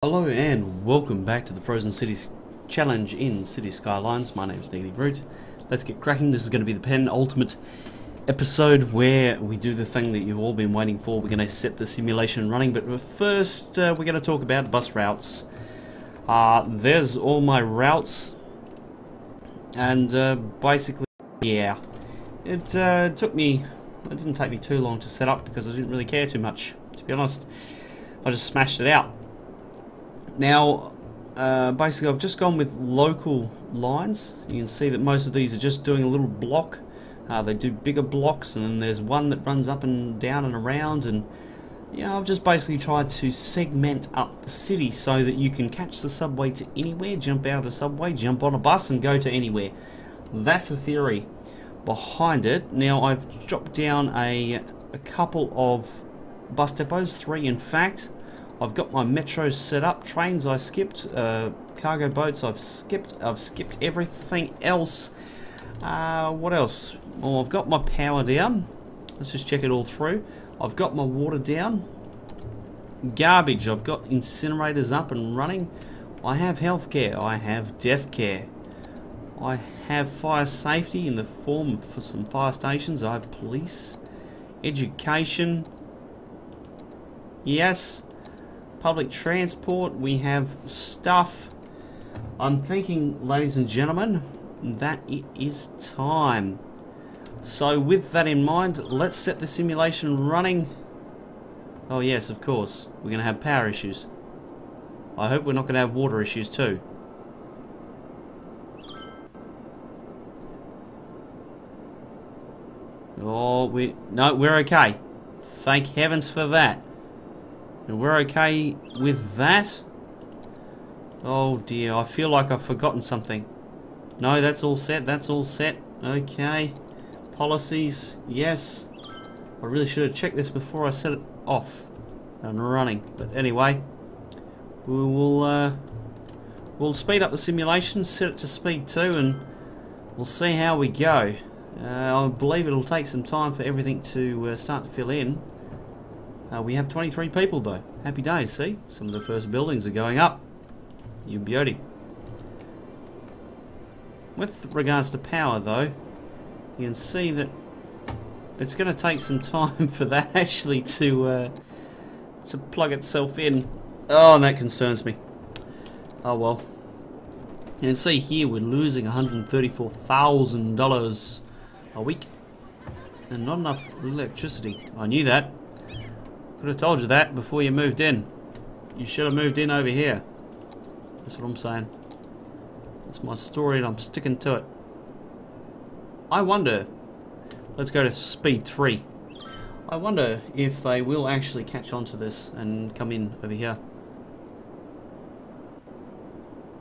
Hello and welcome back to the Frozen Cities Challenge in City Skylines. My name's Neely Root. Let's get cracking. This is going to be the penultimate episode where we do the thing that you've all been waiting for. We're going to set the simulation running, but first we're going to talk about bus routes. There's all my routes, and basically, yeah, it didn't take me too long to set up because I didn't really care too much, to be honest. I just smashed it out. Now, basically I've just gone with local lines. You can see that most of these are just doing a little block. They do bigger blocks, and then there's one that runs up and down and around, and yeah, I've just basically tried to segment up the city so that you can catch the subway to anywhere, jump out of the subway, jump on a bus and go to anywhere. That's the theory behind it. Now I've dropped down a couple of bus depots, 3 in fact. I've got my metros set up, trains I skipped, cargo boats I've skipped everything else. What else? Well, I've got my power down. Let's just check it all through. I've got my water down. Garbage, I've got incinerators up and running. I have healthcare, I have death care. I have fire safety in the form of some fire stations. I have police, education, yes. Public transport, we have stuff. I'm thinking, ladies and gentlemen, that it is time. So with that in mind, let's set the simulation running. Oh yes, of course, we're going to have power issues. I hope we're not going to have water issues too. Oh, we're okay. Thank heavens for that. And we're okay with that. Oh dear, I feel like I've forgotten something. No, that's all set, that's all set. Okay. Policies, yes. I really should have checked this before I set it off and running. But anyway, we'll speed up the simulation, set it to speed 2, and we'll see how we go. I believe it'll take some time for everything to start to fill in. We have 23 people though. Happy days, see? Some of the first buildings are going up. You beauty. With regards to power though, you can see that it's going to take some time for that actually to plug itself in. Oh, and that concerns me. Oh well. You can see here we're losing $134,000 a week. And not enough electricity. I knew that. Could have told you that before you moved in. You should have moved in over here. That's what I'm saying. It's my story and I'm sticking to it. I wonder, let's go to speed 3. I wonder if they will actually catch on to this and come in over here.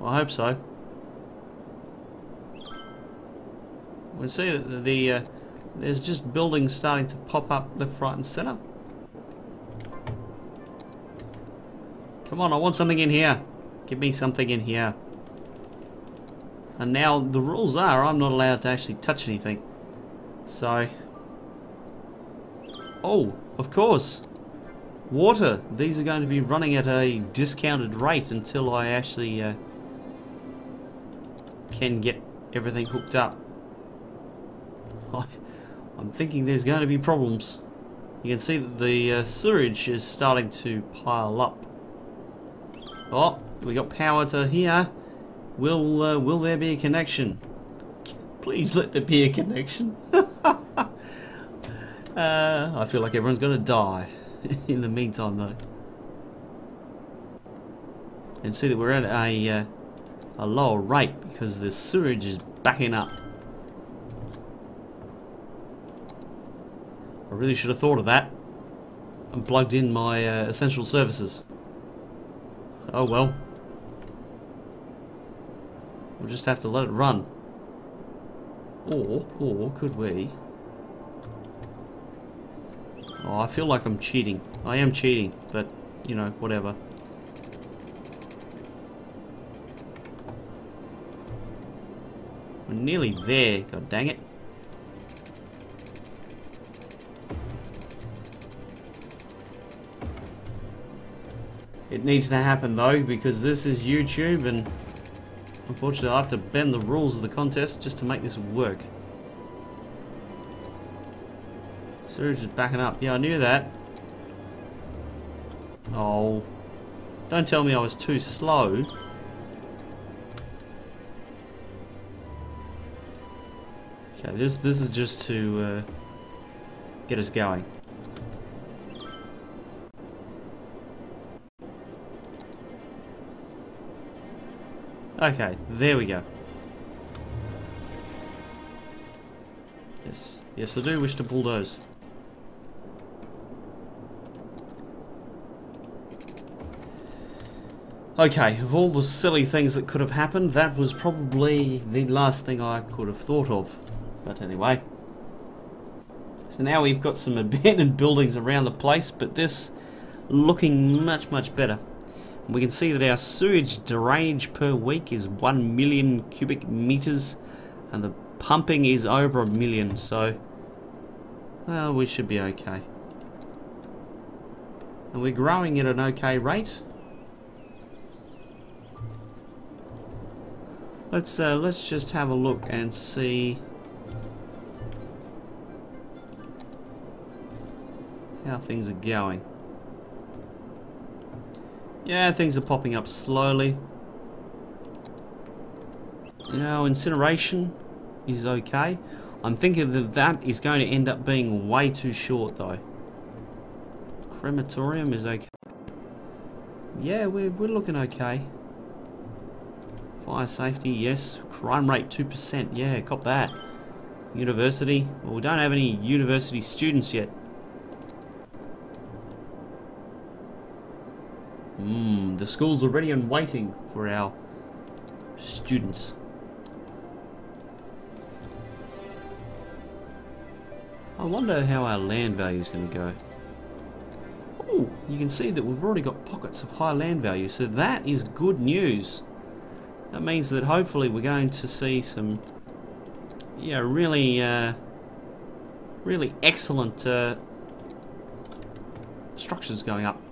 Well, I hope so. We'll see that there's just buildings starting to pop up left, right and center. Come on, I want something in here. Give me something in here. And now the rules are I'm not allowed to actually touch anything. So... oh, of course. Water. These are going to be running at a discounted rate until I actually can get everything hooked up. I'm thinking there's going to be problems. You can see that the sewage is starting to pile up. Oh, we got power to here. Will there be a connection? Please let there be a connection. I feel like everyone's gonna die in the meantime though. And see that we're at a lower rate because the sewage is backing up. I really should have thought of that and plugged in my essential services. Oh well. We'll just have to let it run. Or could we? Oh, I feel like I'm cheating. I am cheating, but you know, whatever. We're nearly there, god dang it. It needs to happen though, because this is YouTube, and unfortunately I have to bend the rules of the contest just to make this work. Sewage is backing up. Yeah, I knew that. Oh. Don't tell me I was too slow. Okay, this is just to get us going. Okay, there we go. Yes, yes, I do wish to bulldoze. Okay, of all the silly things that could have happened, that was probably the last thing I could have thought of. But anyway. So now we've got some abandoned buildings around the place, but this looking much, much better. And we can see that our sewage drainage per week is 1 million cubic meters, and the pumping is over 1 million, so well, we should be okay. And we're growing at an okay rate. Let's just have a look and see how things are going. Yeah, things are popping up slowly. You know, incineration is okay. I'm thinking that that is going to end up being way too short though. Crematorium is okay. Yeah, we're looking okay. Fire safety, yes. Crime rate 2%. Yeah, cop that. University. Well, we don't have any university students yet. The schools are ready and waiting for our students. I wonder how our land value is going to go. Oh, you can see that we've already got pockets of high land value, so that is good news. That means that hopefully we're going to see some, yeah, really excellent structures going up.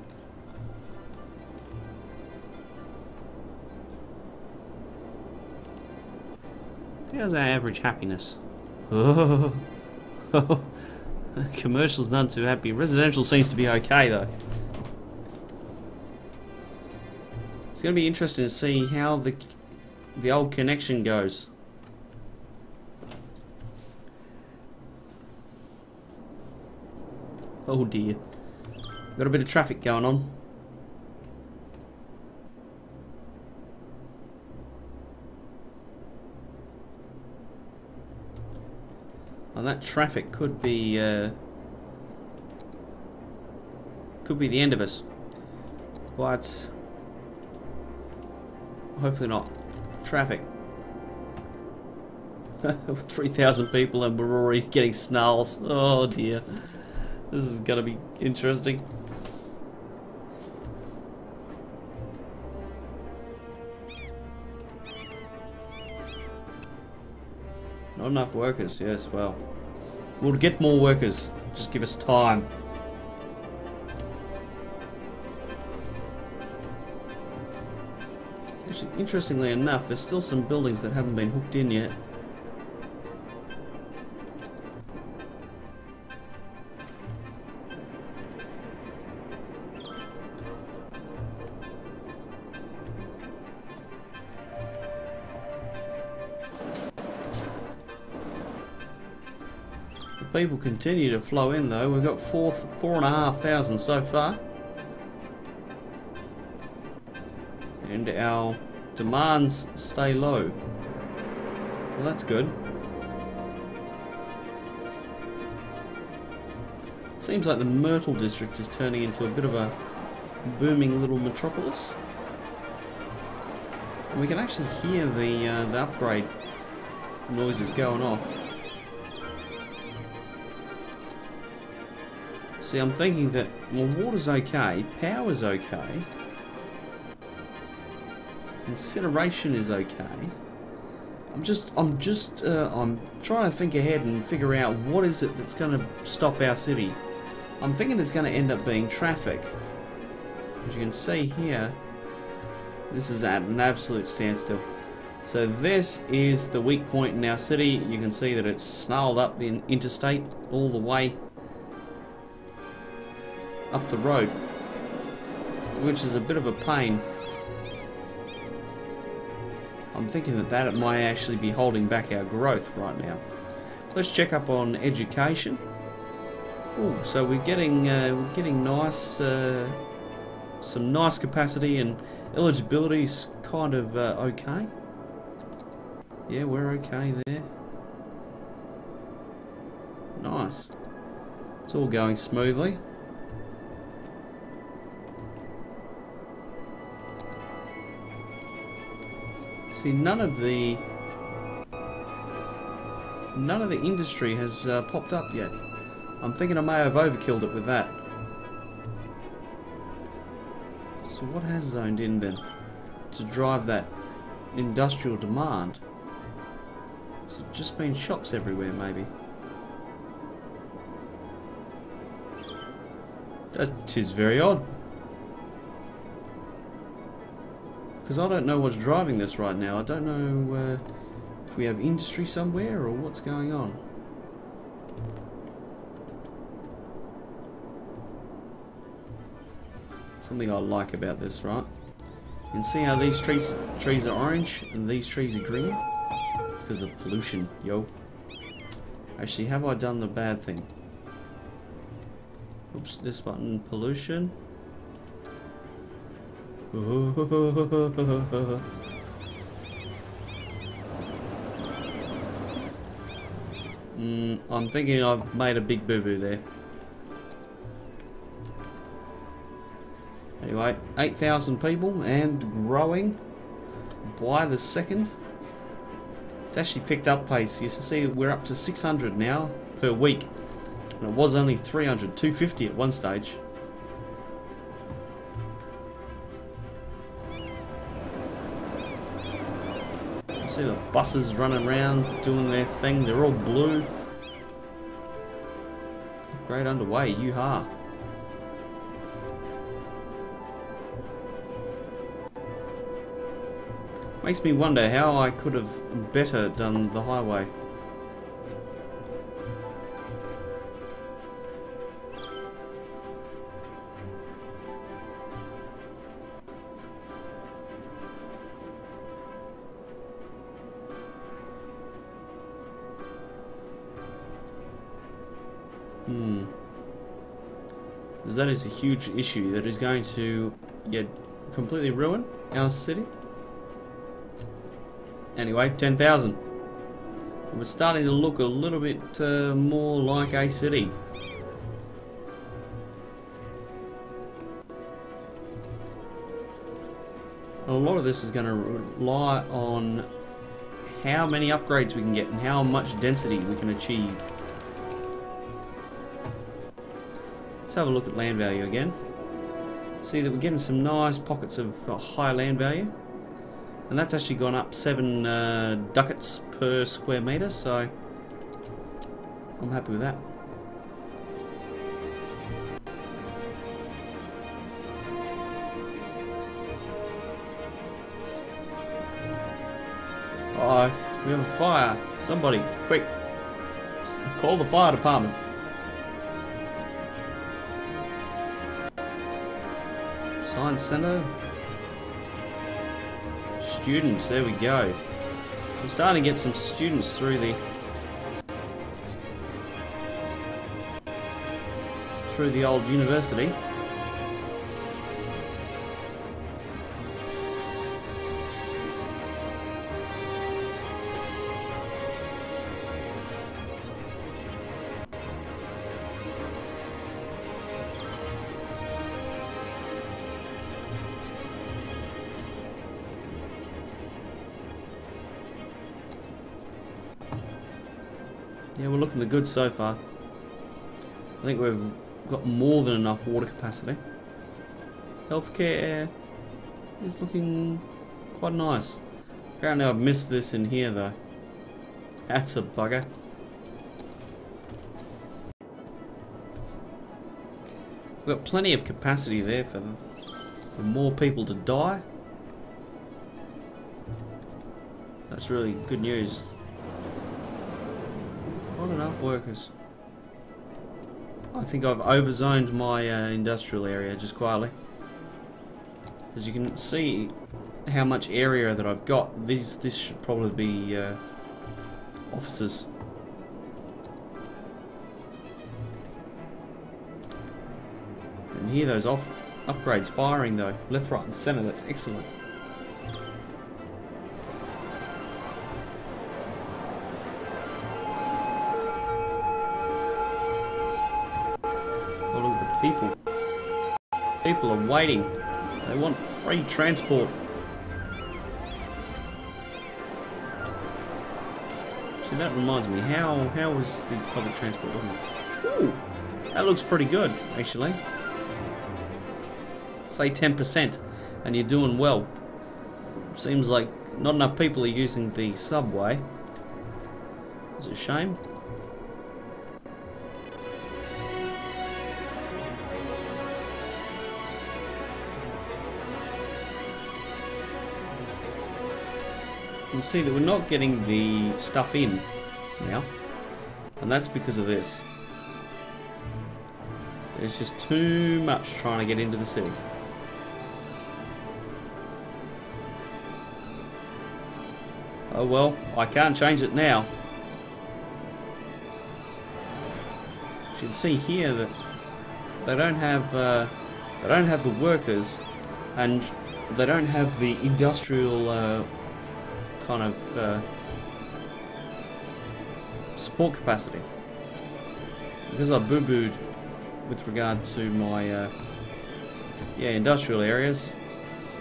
How's our average happiness? Oh, commercial's none too happy. Residential seems to be okay though. It's going to be interesting to see how the old connection goes. Oh dear. Got a bit of traffic going on. Well, that traffic could be the end of us. But hopefully not. Traffic. 3,000 people and we're already getting snarls. Oh dear. This is gonna be interesting. Not enough workers, yes, well. We'll get more workers. Just give us time. Actually, interestingly enough, there's still some buildings that haven't been hooked in yet. The people continue to flow in though. We've got 4,500 so far. And our demands stay low. Well, that's good. Seems like the Myrtle district is turning into a bit of a booming little metropolis. And we can actually hear the upgrade noises going off. See, I'm thinking that, well, water's okay, power's okay. Incineration is okay. I'm trying to think ahead and figure out what is it that's going to stop our city. I'm thinking it's going to end up being traffic. As you can see here, this is at an absolute standstill. So this is the weak point in our city. You can see that it's snarled up in interstate all the way up the road, which is a bit of a pain. I'm thinking that that might actually be holding back our growth right now. Let's check up on education. Ooh, so we're getting nice, some nice capacity, and eligibility is kind of okay. Yeah, we're okay there. Nice. It's all going smoothly. See, none of the industry has popped up yet. I'm thinking I may have overkilled it with that. So what has zoned in then to drive that industrial demand? Has it just been shops everywhere, maybe? That is very odd. Because I don't know what's driving this right now. I don't know if we have industry somewhere or what's going on. Something I like about this, right? You can see how these trees are orange and these trees are green. It's because of pollution, yo. Actually, have I done the bad thing? Oops, this button, pollution. I'm thinking I've made a big boo-boo there. Anyway, 8,000 people and growing by the second. It's actually picked up pace. You can see we're up to 600 now per week. And it was only 300, 250 at one stage. See the buses running around doing their thing. They're all blue. Great underway, you-ha. Makes me wonder how I could have better done the highway. Because that is a huge issue that is going to completely ruin our city. Anyway, 10,000. We're starting to look a little bit more like a city. A lot of this is going to rely on how many upgrades we can get and how much density we can achieve. Let's have a look at land value again. See that we're getting some nice pockets of high land value. And that's actually gone up 7 ducats per square metre, so I'm happy with that. Uh-oh, we have a fire. Somebody, quick, call the fire department. Science Centre. Students, there we go. We're starting to get some students through the old university. Yeah, we're looking good so far. I think we've got more than enough water capacity. Healthcare is looking quite nice. Apparently I've missed this in here though. That's a bugger. We've got plenty of capacity there for for more people to die. That's really good news. Not enough workers. I think I've overzoned my industrial area just quietly. As you can see how much area that I've got, this should probably be offices. And hear those upgrades firing though, left, right and centre, that's excellent. Oh, look at the people. People are waiting. They want free transport. See, that reminds me, how was the public transport looking? Ooh, that looks pretty good, actually. Say 10%, and you're doing well. Seems like not enough people are using the subway. It's a shame. You can see that we're not getting the stuff in now, and that's because of this. There's just too much trying to get into the city. Oh well, I can't change it now. You can see here that they don't have the workers, and they don't have the industrial kind of support capacity. Because I boo-booed with regard to my industrial areas,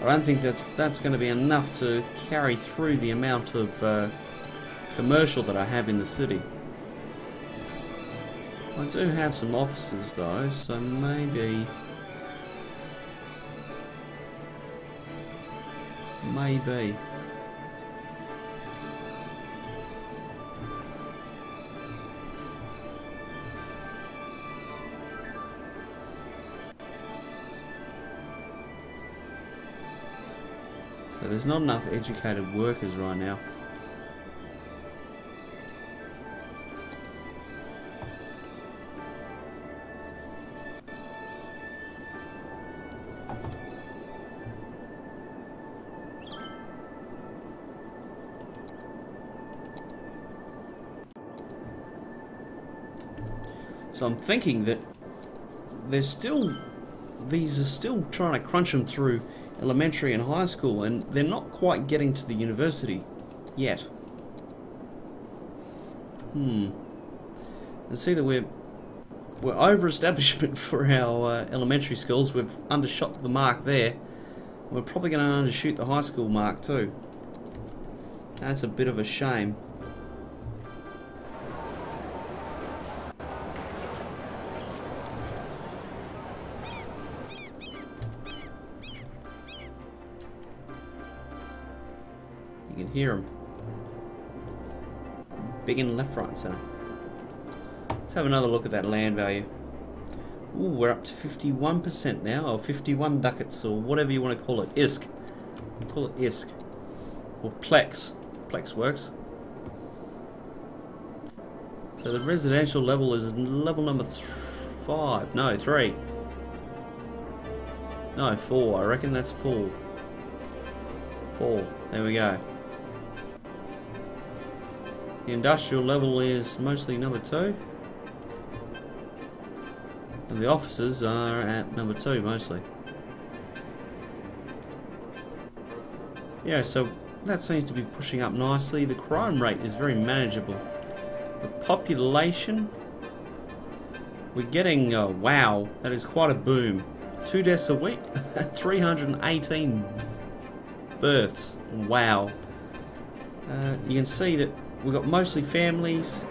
I don't think that's going to be enough to carry through the amount of commercial that I have in the city. I do have some offices though, so maybe so there's not enough educated workers right now. So I'm thinking that these are still trying to crunch them through elementary and high school, and they're not quite getting to the university yet. And see that we're over establishment for our elementary schools. We've undershot the mark there. We're probably going to undershoot the high school mark too. That's a bit of a shame. You can hear them. Big in left, right, and centre. Let's have another look at that land value. Ooh, we're up to 51% now, or 51 ducats, or whatever you want to call it. ISK. Call it ISK. Or Plex. Plex works. So the residential level is level number 5. No, 3. No, 4. I reckon that's 4. 4. There we go. The industrial level is mostly number 2. And the offices are at number 2 mostly. Yeah, so that seems to be pushing up nicely. The crime rate is very manageable. The population, we're getting, wow, that is quite a boom. 2 deaths a week, 318 births, wow. You can see that we've got mostly families,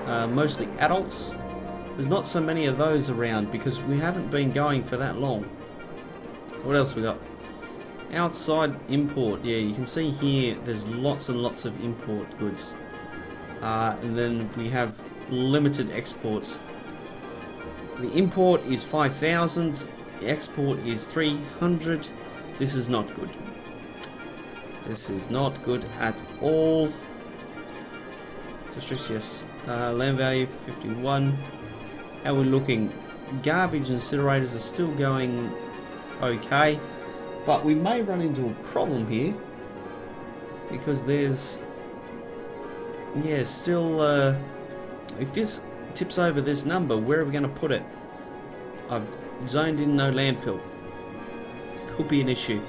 mostly adults. There's not so many of those around because we haven't been going for that long. What else we got? Outside import, yeah, you can see here there's lots and lots of import goods. And then we have limited exports. The import is 5,000, the export is 300, This is not good. This is not good at all. Districts, yes. Land value 51. How we're looking? Garbage incinerators are still going okay, but we may run into a problem here because there's, yeah, still. If this tips over this number, where are we going to put it? I've zoned in no landfill. Could be an issue.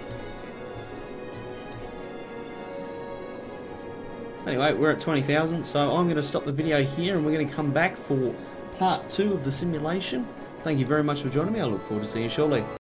Anyway, we're at 20,000, so I'm going to stop the video here and we're going to come back for part 2 of the simulation. Thank you very much for joining me. I look forward to seeing you shortly.